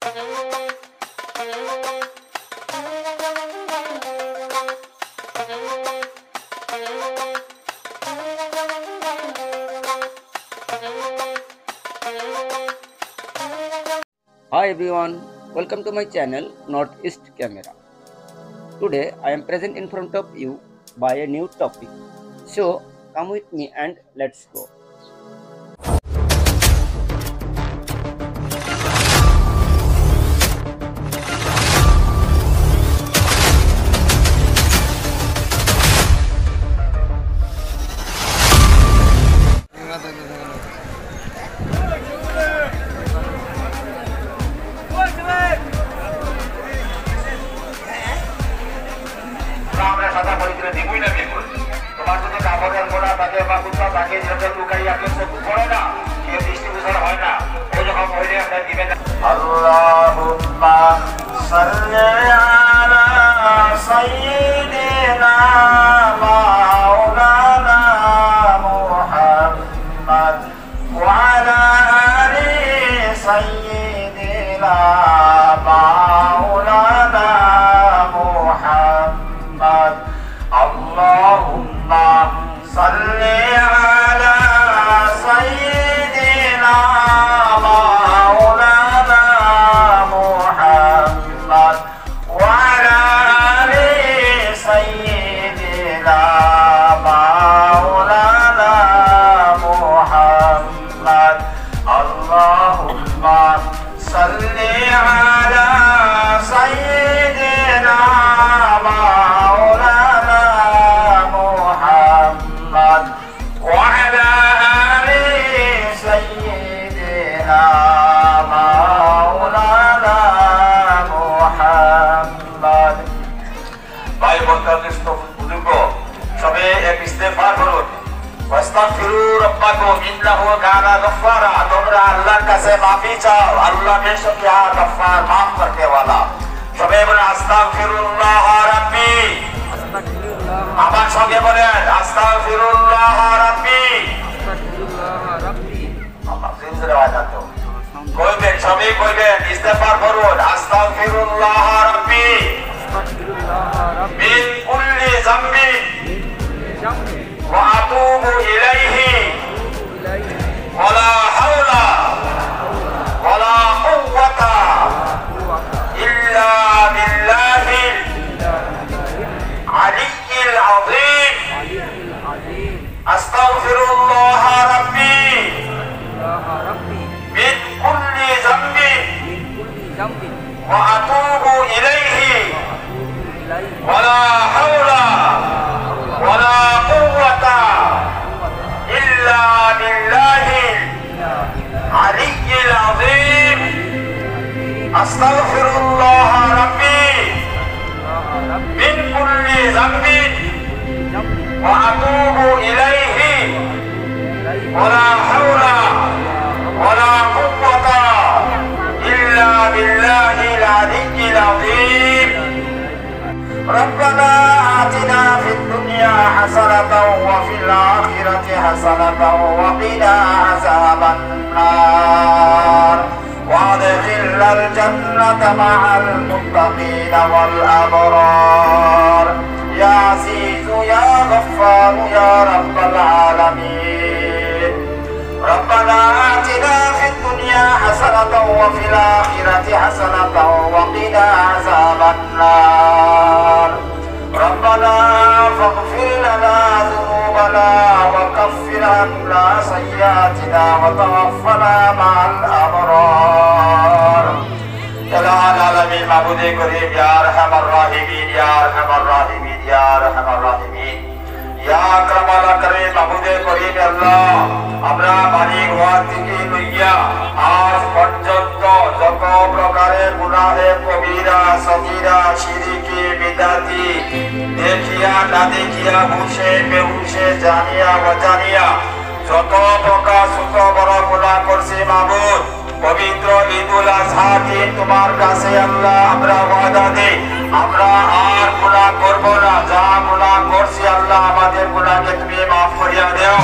Hi everyone, welcome to my channel Northeast Camera. Today I am present in front of you by a new topic. So come with me and let's go. Allahumma salli ala sayyidina maulana Muhammad wa ala ali sayyidina maulana Muhammad. Allahumma salli ala sayyidina maulana Muhammad wa ala ali sayyidina maulana Muhammad. Allahumma salli ala sayyidina maulana Muhammad wa ala ali sayyidina maulana Muhammad. ভাই বন্ধুত্ব বুজুর্গ সবে এক ইস্তেগফার করুন। ওয়াস্তাগফিরু রাব্বাকুম ইন্নাহু কানা গফফারা। তোমরা আল্লাহর কাছে মাফি চাও, আল্লাহ বেশক ইয়া গফফার, মাফ করতে ওয়ালা। সবে বলেন আস্তাগফিরুল্লাহ রাব্বি। আমার সঙ্গে বলেন আস্তাগফিরুল্লাহ রাব্বি। আল্লাহ জিন্দা ওয়াদা তো কইবেন, সবে কইবেন ইস্তেগফার করুন আস্তাগফিরুল্লাহ রাব্বি মিন কুল্লি যামবিন ওয়া আতুবু ইলাইহি ওয়ালা হাওলা ওয়ালা কুওয়াতা ইল্লা বিল্লাহিল আলিয়্যিল আযীম। আস্তাগফিরুল্লাহ রাব্বি মিন কুল্লি যামবিন ওয়া আতুবু ইলাইহি ওয়ালা হাওলা ওয়ালা কুওয়াতা ইল্লা বিল্লাহিল আলিয়্যিল আযীম। আস্তাগফিরুল্লাহ রাব্বি মিন কুল্লি যামবিন ওয়া আতুবু ইলাইহি ওয়ালা হাওলা ওয়ালা কুওয়াতা ইল্লা বিল্লাহিল আলিয়্যিল আযীম। ربنا آتنا في الدنيا حسنة وفي الآخرة حسنة وقنا عذاب النار وادخلنا الجنة مع المتقين والأبرار يا عزيز يا غفار يا رب العالمين. ربنا آتنا في الدنيا حسنة وفي الآخرة حسنة وقنا عذاب النار. ربنا فاغفر لنا ذنوبنا وكفر عنا سيئاتنا وتوفنا مع الأبرار. يا العالمين معبود كريم يا أرحم الراحمين يا أرحم الراحمين يا أرحم الراحمين يا أكرم الأكرمين معبود كريم আল্লাহ, আমরা মালিক হওয়া থেকে লইয়া আজ পর্যন্ত যত প্রকারের গুনাহে কবিরা সগীরা শিরকি বিদাতি দেখিয়া না দেখিয়া হুশে বেহুশে জানিয়া অজানিয়া যত প্রকার ছোট বড় গুনাহ করছি মাবুদ, পবিত্র ঈদুল আজহা দিন তোমার কাছে আল্লাহ আমরা ওয়াদা দেই আমরা আর গুনাহ করব না। যা গুনাহ করছি আল্লাহ আমাদের গুনাহকে তুমি মাফ করিয়া দাও।